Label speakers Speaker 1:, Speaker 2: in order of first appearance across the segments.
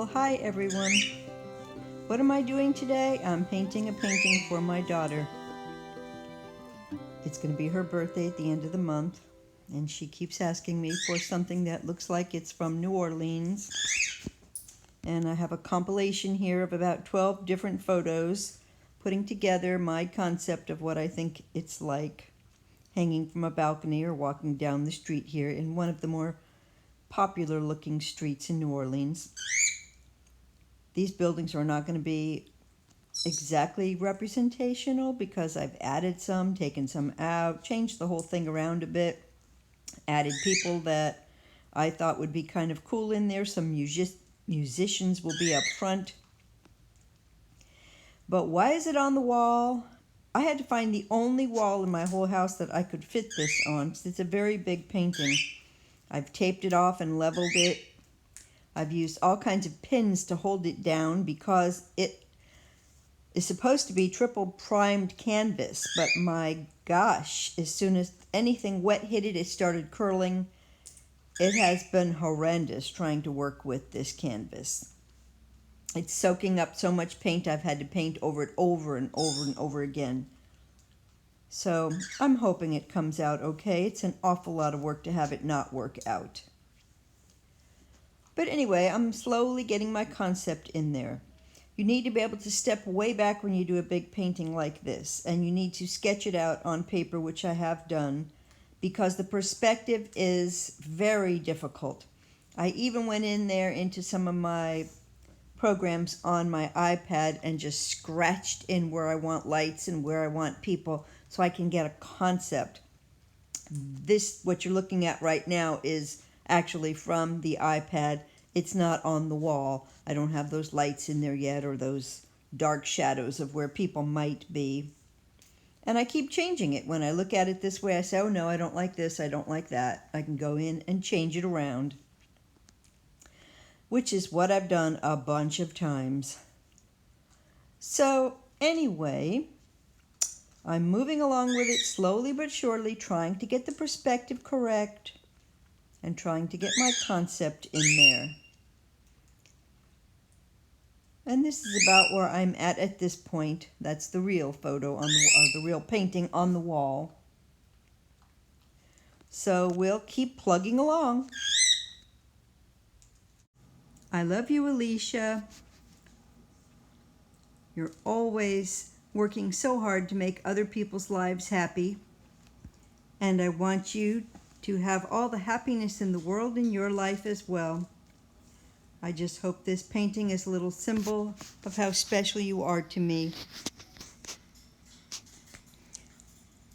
Speaker 1: Well, hi everyone. What am I doing today? I'm painting a painting for my daughter. It's going to be her birthday at the end of the month, and she keeps asking me for something that looks like it's from New Orleans. And I have a compilation here of about 12 different photos, putting together my concept of what I think it's like hanging from a balcony or walking down the street here in one of the more popular looking streets in New Orleans. These buildings are not going to be exactly representational because I've added some, taken some out, changed the whole thing around a bit, added people that I thought would be kind of cool in there. Some musicians will be up front. But why is it on the wall? I had to find the only wall in my whole house that I could fit this on because it's a very big painting. I've taped it off and leveled it. I've used all kinds of pins to hold it down because it is supposed to be triple primed canvas, but my gosh, as soon as anything wet hit it, it started curling. It has been horrendous trying to work with this canvas. It's soaking up so much paint, I've had to paint over it over and over and over again. So I'm hoping it comes out okay. It's an awful lot of work to have it not work out. But anyway, I'm slowly getting my concept in there. You need to be able to step way back when you do a big painting like this, and you need to sketch it out on paper, which I have done, because the perspective is very difficult. I even went in there into some of my programs on my iPad and just scratched in where I want lights and where I want people so I can get a concept. This, what you're looking at right now, is actually from the iPad. It's not on the wall. I don't have those lights in there yet or those dark shadows of where people might be. And I keep changing it. When I look at it this way, I say, oh no, I don't like this, I don't like that. I can go in and change it around, which is what I've done a bunch of times. So anyway, I'm moving along with it slowly but surely, trying to get the perspective correct and trying to get my concept in there. And this is about where I'm at this point. That's the real photo on the real painting on the wall. So we'll keep plugging along. I love you, Alicia. You're always working so hard to make other people's lives happy. And I want you to have all the happiness in the world in your life as well. I just hope this painting is a little symbol of how special you are to me.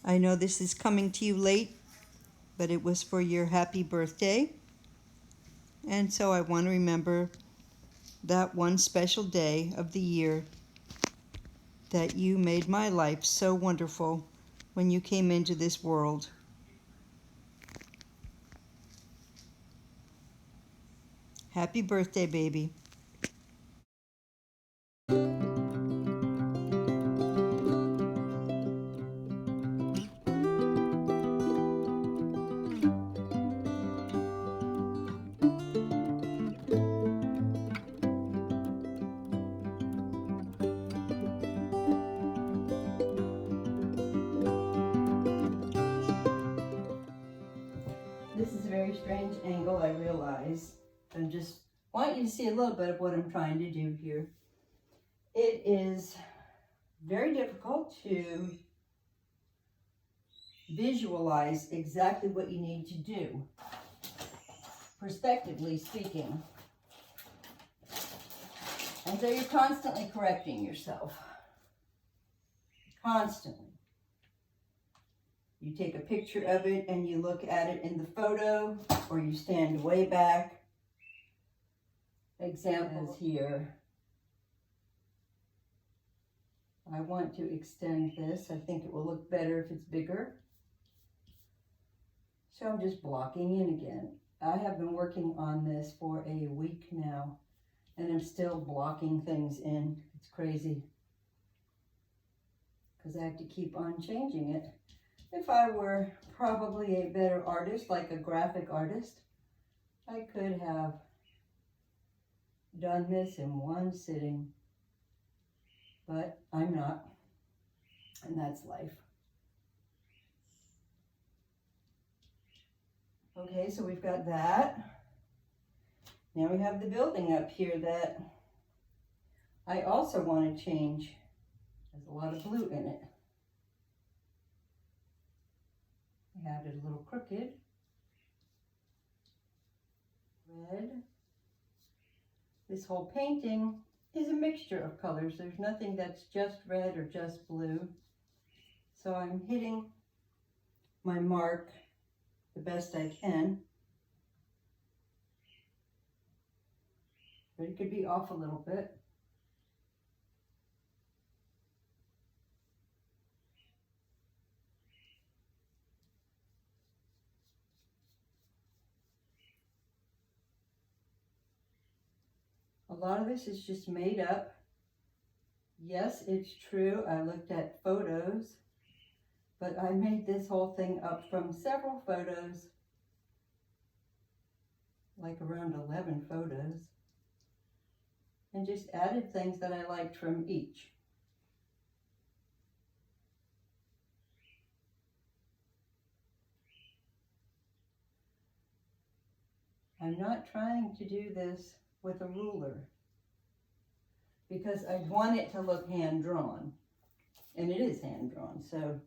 Speaker 1: I know this is coming to you late, but it was for your happy birthday. And so I want to remember that one special day of the year that you made my life so wonderful when you came into this world. Happy birthday, baby. This is a very strange angle, I realize. I just want you to see a little bit of what I'm trying to do here. It is very difficult to visualize exactly what you need to do, perspectively speaking. And so you're constantly correcting yourself. Constantly. You take a picture of it and you look at it in the photo, or you stand way back. Examples here. I want to extend this. I think it will look better if it's bigger. So I'm just blocking in again. I have been working on this for a week now, and I'm still blocking things in. It's crazy, because I have to keep on changing it. If I were probably a better artist, like a graphic artist, I could have done this in one sitting, but I'm not, and that's life. Okay, so we've got that. Now we have the building up here that I also want to change. There's a lot of blue in it. I have it a little crooked. Red. This whole painting is a mixture of colors. There's nothing that's just red or just blue. So I'm hitting my mark the best I can. But it could be off a little bit. A lot of this is just made up. Yes, it's true. I looked at photos, but I made this whole thing up from several photos, like around 11 photos, and just added things that I liked from each. I'm not trying to do this with a ruler because I want it to look hand-drawn, and it is hand-drawn, so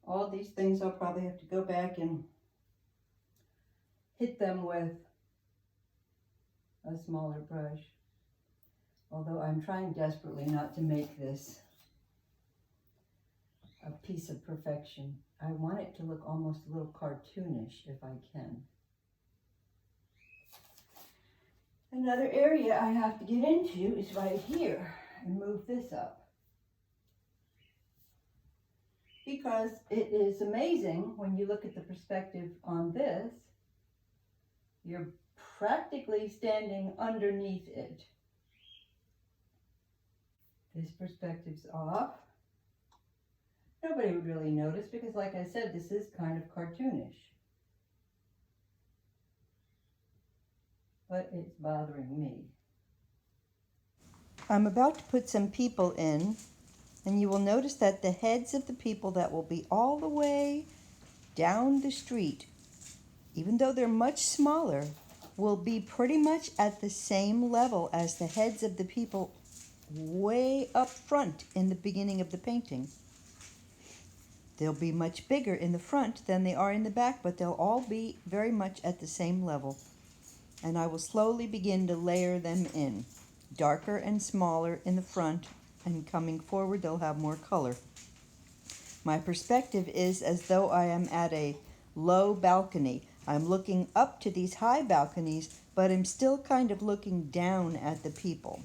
Speaker 1: all these things I'll probably have to go back and hit them with a smaller brush. Although I'm trying desperately not to make this a piece of perfection. I want it to look almost a little cartoonish if I can. Another area I have to get into is right here and move this up. Because it is amazing when you look at the perspective on this, you're practically standing underneath it. This perspective's off. Nobody would really notice because, like I said, this is kind of cartoonish. But it's bothering me. I'm about to put some people in, and you will notice that the heads of the people that will be all the way down the street, even though they're much smaller, will be pretty much at the same level as the heads of the people way up front in the beginning of the painting. They'll be much bigger in the front than they are in the back, but they'll all be very much at the same level. And I will slowly begin to layer them in, darker and smaller in the front, and coming forward they'll have more color. My perspective is as though I am at a low balcony. I'm looking up to these high balconies, but I'm still kind of looking down at the people.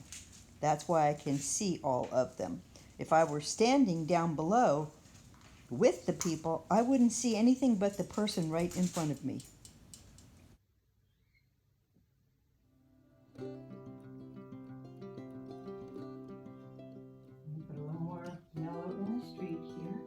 Speaker 1: That's why I can see all of them. If I were standing down below with the people, I wouldn't see anything but the person right in front of me. Put a little more yellow in the street here.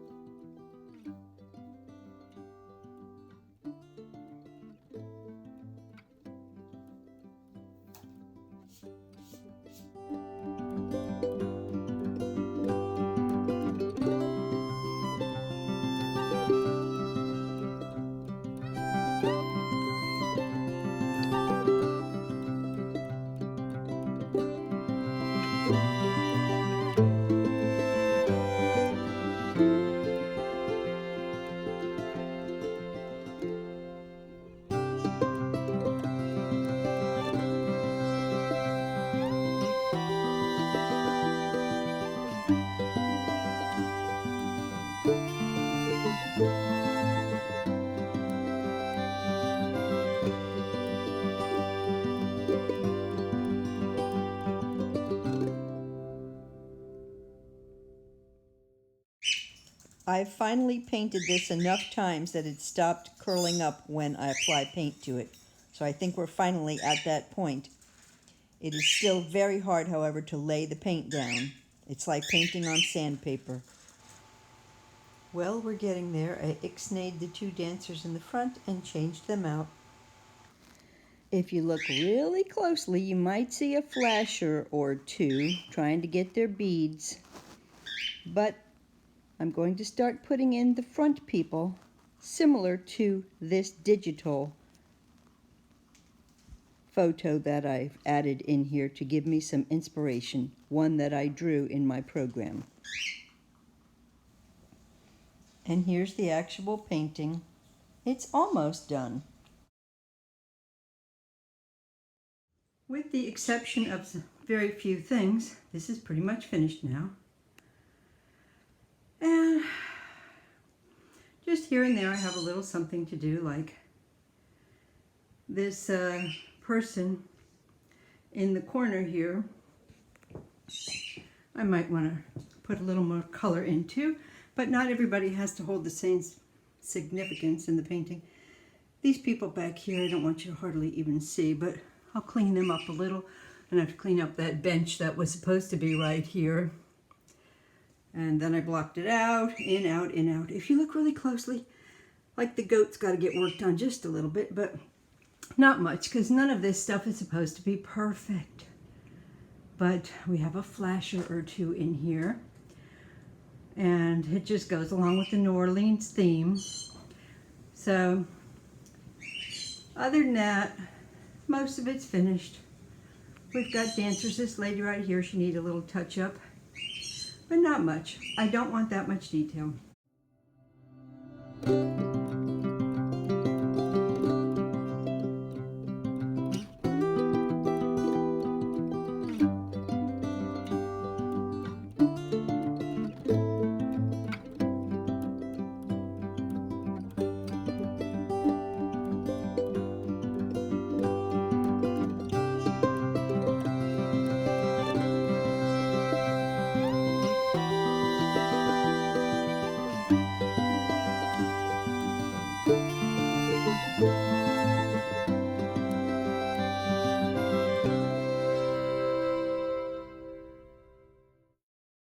Speaker 1: I've finally painted this enough times that it stopped curling up when I apply paint to it. So I think we're finally at that point. It is still very hard, however, to lay the paint down. It's like painting on sandpaper. Well, we're getting there. I ixnayed the two dancers in the front and changed them out. If you look really closely, you might see a flasher or two trying to get their beads. But I'm going to start putting in the front people similar to this digital photo that I've added in here to give me some inspiration, one that I drew in my program. And here's the actual painting. It's almost done. With the exception of very few things, this is pretty much finished now. And just here and there I have a little something to do, like this person in the corner here. I might want to put a little more color into, but not everybody has to hold the same significance in the painting. These people back here, I don't want you to hardly even see, but I'll clean them up a little. And I have to clean up that bench that was supposed to be right here. And then I blocked it out, in, out, in, out. If you look really closely, like the goat's got to get worked on just a little bit, but not much, because none of this stuff is supposed to be perfect. But we have a flasher or two in here. And it just goes along with the New Orleans theme. So, other than that, most of it's finished. We've got dancers. This lady right here, she needs a little touch up, but not much. I don't want that much detail.